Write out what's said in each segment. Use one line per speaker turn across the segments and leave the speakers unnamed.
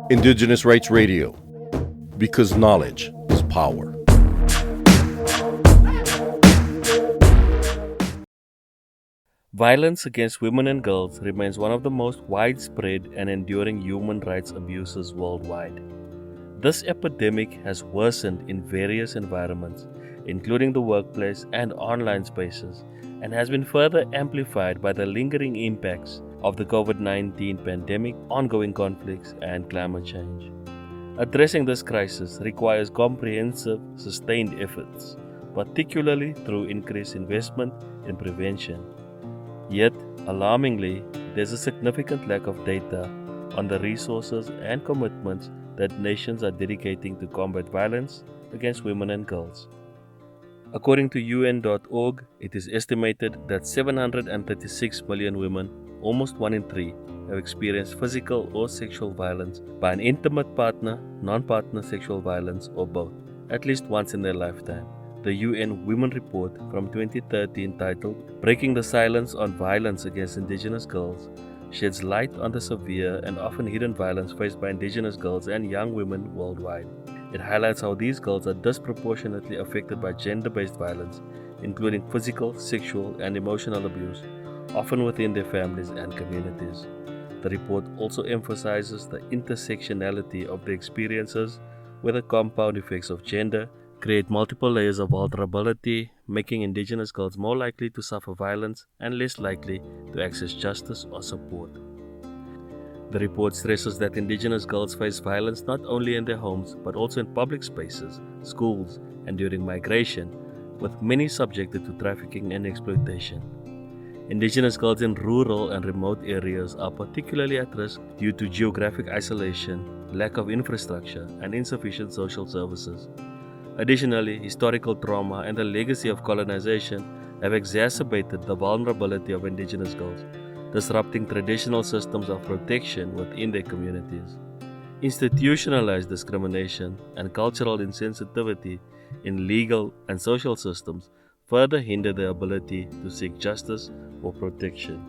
Indigenous Rights Radio, because knowledge is power.
Violence against women and girls remains one of the most widespread and enduring human rights abuses worldwide. This epidemic has worsened in various environments, including the workplace and online spaces, and has been further amplified by the lingering impacts of the COVID-19 pandemic, ongoing conflicts, and climate change. Addressing this crisis requires comprehensive, sustained efforts, particularly through increased investment in prevention. Yet, alarmingly, there's a significant lack of data on the resources and commitments that nations are dedicating to combat violence against women and girls. According to UN.org, it is estimated that 736 million women, almost 1 in 3, have experienced physical or sexual violence by an intimate partner, non-partner sexual violence, or both, at least once in their lifetime. The UN Women Report from 2013 titled "Breaking the Silence on Violence Against Indigenous Girls" sheds light on the severe and often hidden violence faced by Indigenous girls and young women worldwide. It highlights how these girls are disproportionately affected by gender-based violence, including physical, sexual, and emotional abuse, often within their families and communities. The report also emphasizes the intersectionality of the experiences, where the compound effects of gender create multiple layers of vulnerability, making Indigenous girls more likely to suffer violence and less likely to access justice or support. The report stresses that Indigenous girls face violence not only in their homes but also in public spaces, schools, and during migration, with many subjected to trafficking and exploitation. Indigenous girls in rural and remote areas are particularly at risk due to geographic isolation, lack of infrastructure, and insufficient social services. Additionally, historical trauma and the legacy of colonization have exacerbated the vulnerability of Indigenous girls, disrupting traditional systems of protection within their communities. Institutionalized discrimination and cultural insensitivity in legal and social systems further hinder their ability to seek justice or protection.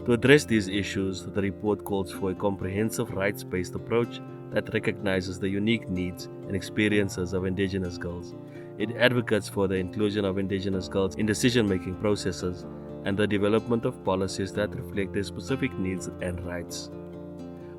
To address these issues, the report calls for a comprehensive rights-based approach that recognizes the unique needs and experiences of Indigenous girls. It advocates for the inclusion of Indigenous girls in decision-making processes and the development of policies that reflect their specific needs and rights.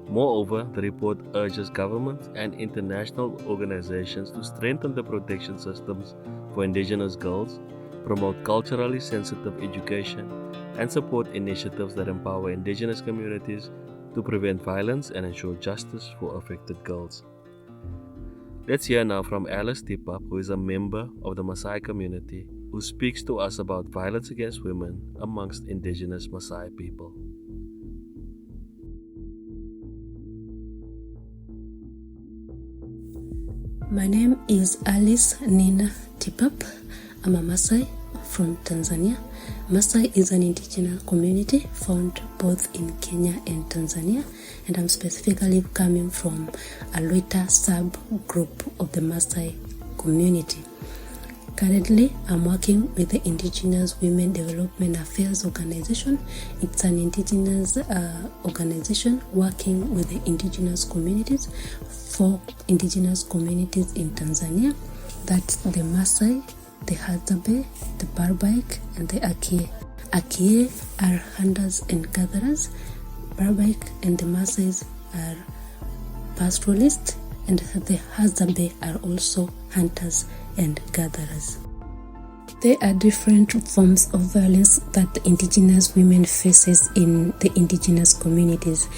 Moreover, the report urges governments and international organizations to strengthen the protection systems for Indigenous girls, promote culturally sensitive education, and support initiatives that empower Indigenous communities to prevent violence and ensure justice for affected girls. Let's hear now from Alice Tipap, who is a member of the Maasai Community, who speaks to us about violence against women amongst Indigenous Maasai people.
My name is Alice Nina Tipap. I'm a Maasai from Tanzania. Maasai is an indigenous community found both in Kenya and Tanzania, and I'm specifically coming from a Luita sub-group of the Maasai community. Currently, I'm working with the Indigenous Women Development Affairs Organization. It's an indigenous organization working with the indigenous communities for indigenous communities in Tanzania. That's the Maasai, the Hadzabe, the Barbaik, and the Akie. Akie are hunters and gatherers. Barbaik and the Maasais are pastoralists, and the Hadzabe are also hunters and gatherers. There are different forms of violence that indigenous women faces in the indigenous communities.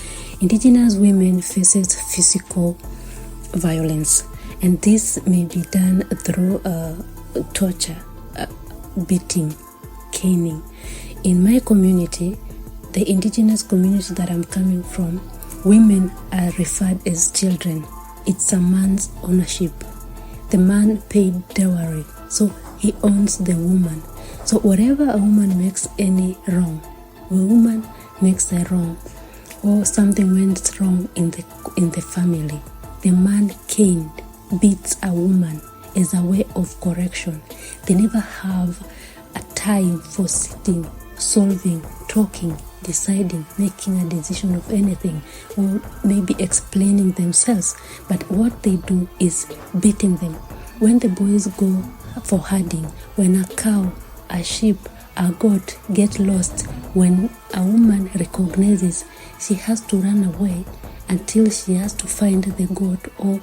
Indigenous women faces physical violence, and this may be done through torture, beating, caning. In my community, the indigenous community that I'm coming from, women are referred as children. It's a man's ownership. The man paid dowry, so he owns the woman. So whatever a woman makes any wrong, a woman makes a wrong, or something went wrong in the family, the man caned, beats a woman as a way of correction. They never have a time for sitting, solving, talking, deciding, making a decision of anything, or maybe explaining themselves. But what they do is beating them. When the boys go for herding, when a cow, a sheep, a goat get lost, when a woman recognizes, she has to run away until she has to find the goat or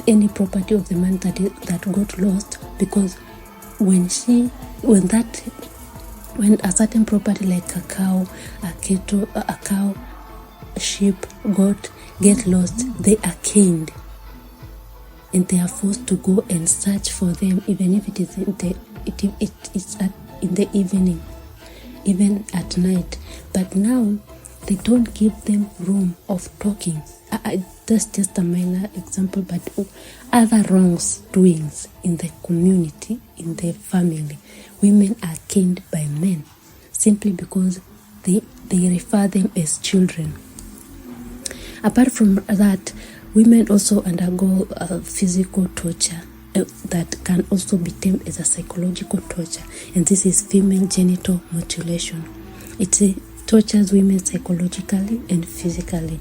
any property of the man that got lost, because when a certain property like a cow, sheep, goat get lost, they are caned and they are forced to go and search for them, even if it is in the evening, even at night. But now they don't give them room of talking. That's just a minor example, but other wrongdoings in the community, in the family, women are caned by men simply because they refer them as children. Apart from that, women also undergo physical torture that can also be termed as a psychological torture, and this is female genital mutilation. It tortures women psychologically and physically.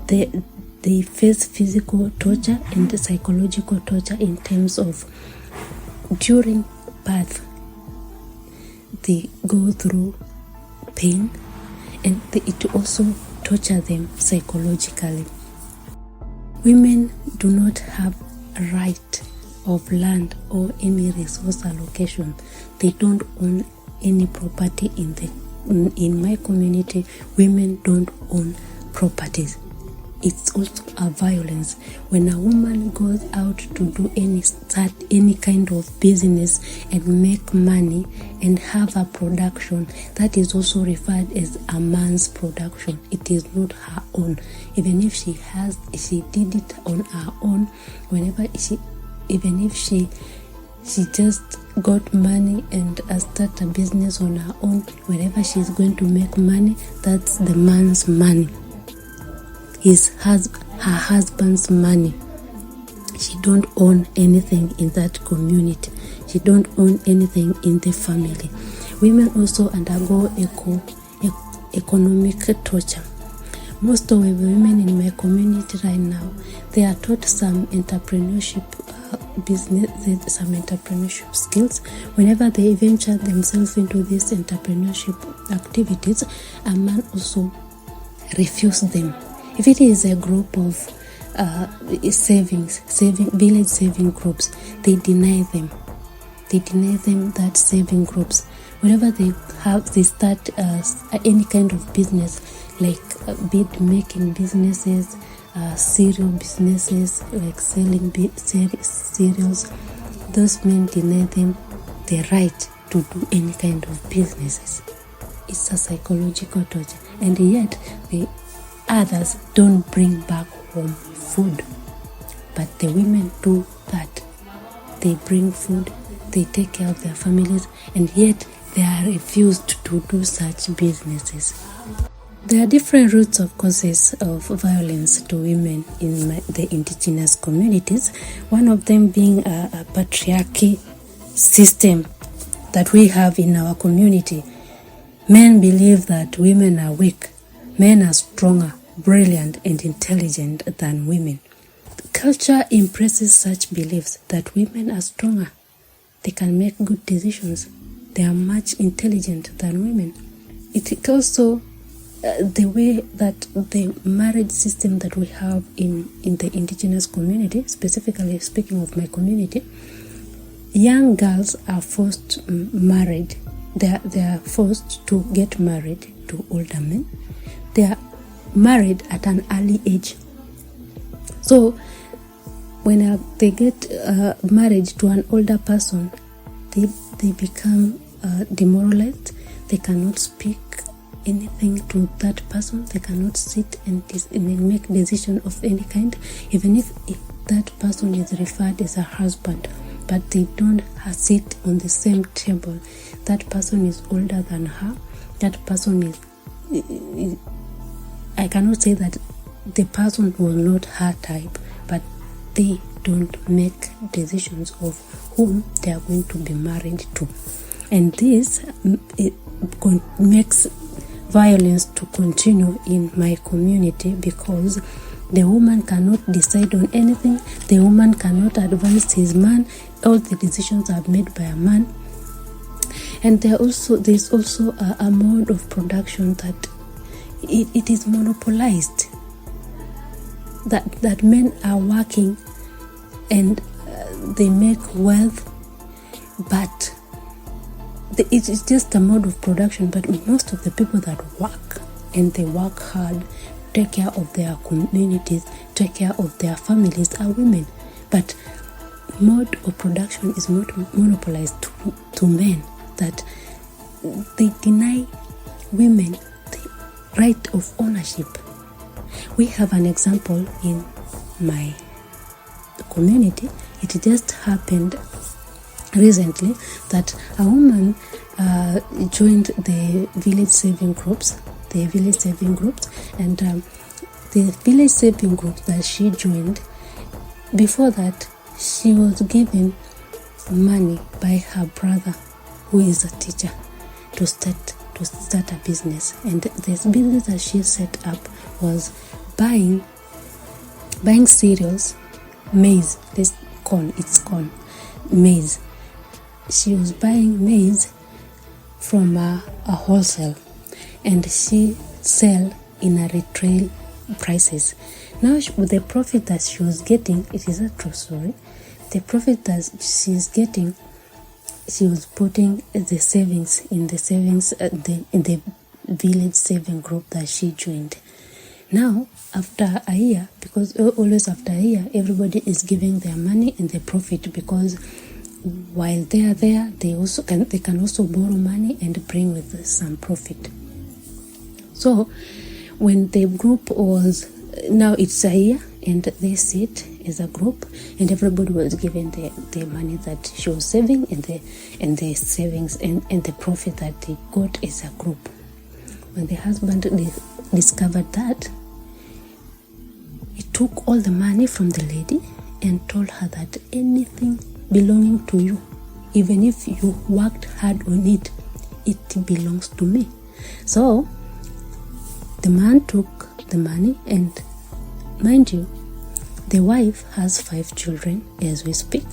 They face physical torture and psychological torture in terms of during birth. They go through pain, and it also torture them psychologically. Women do not have a right of land or any resource allocation. They don't own any property in my community. Women don't own properties. It's also a violence. When a woman goes out to do start any kind of business and make money and have a production, that is also referred as a man's production. It is not her own. Even if she did it on her own, even if she just got money and start a business on her own, whenever she's going to make money, that's the man's money. Her husband's money. She don't own anything in that community. She don't own anything in the family. Women also undergo economic torture. Most of the women in my community right now, they are taught some entrepreneurship some entrepreneurship skills. Whenever they venture themselves into these entrepreneurship activities, a man also refuses them. If it is a group of village saving groups, they deny them. They deny them that saving groups. Whenever they start any kind of business, like bead making businesses, cereal businesses, like selling cereals, those men deny them the right to do any kind of businesses. It's a psychological torture, and yet the others don't bring back home food, but the women do that. They bring food, they take care of their families, and yet they are refused to do such businesses. There are different roots of causes of violence to women in the indigenous communities, one of them being a patriarchy system that we have in our community. Men believe that women are weak. Men are stronger, brilliant, and intelligent than women. Culture impresses such beliefs that women are stronger. They can make good decisions. They are much intelligent than women. It also the way that the marriage system that we have in the indigenous community, specifically speaking of my community, young girls are forced married. They are forced to get married to older men. They are married at an early age. So when they get married to an older person, they become demoralized. They cannot speak anything to that person. They cannot sit and make decision of any kind, even if that person is referred as a husband, but they don't sit on the same table. That person is older than her. That person is I cannot say that the person was not her type, but they don't make decisions of whom they are going to be married to. And this makes violence to continue in my community, because the woman cannot decide on anything. The woman cannot advise his man. All the decisions are made by a man. And there's also a mode of production that it is monopolized. That men are working and they make wealth, but it is just a mode of production. But most of the people that work, and they work hard, take care of their communities, take care of their families, are women. But mode of production is not monopolized to men, that they deny women the right of ownership. We have an example in my community. It just happened recently that a woman joined the village saving groups, and the village saving group that she joined, before that she was given money by her brother, who is a teacher, to start a business. And this business that she set up was buying cereals, maize, maize. She was buying maize from a wholesale, and she sell in a retail prices. Now with the profit that she was getting, it is a true story, the profit that she is getting, she was putting the savings in the village saving group that she joined. Now after a year, because always after a year everybody is giving their money and their profit, because while they are there, they can also borrow money and bring with some profit. So when the group was, now it's a year, and they sit as a group, and everybody was given the money that she was saving, and the savings and the profit that they got as a group. When the husband discovered that, he took all the money from the lady and told her that anything belonging to you, even if you worked hard on it, it belongs to me. So the man took the money, and mind you, the wife has 5 children as we speak,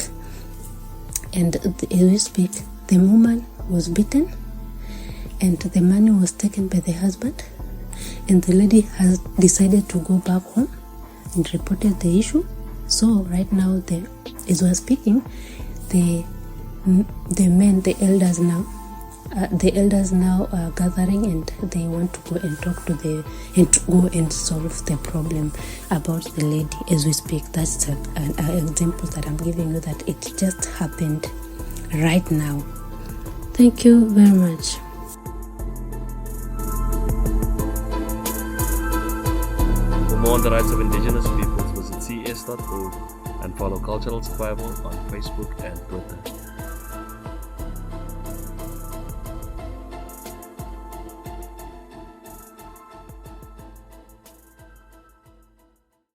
and as we speak, the woman was beaten, and the money was taken by the husband, and the lady has decided to go back home and reported the issue. So right now, as we're speaking, the men, the elders now are gathering, and they want to go and talk to go and solve the problem about the lady as we speak. That's an example that I'm giving you, that it just happened right now. Thank you very much.
For more on the rights of Indigenous peoples, visit cs.org and follow Cultural Survival on Facebook and Twitter.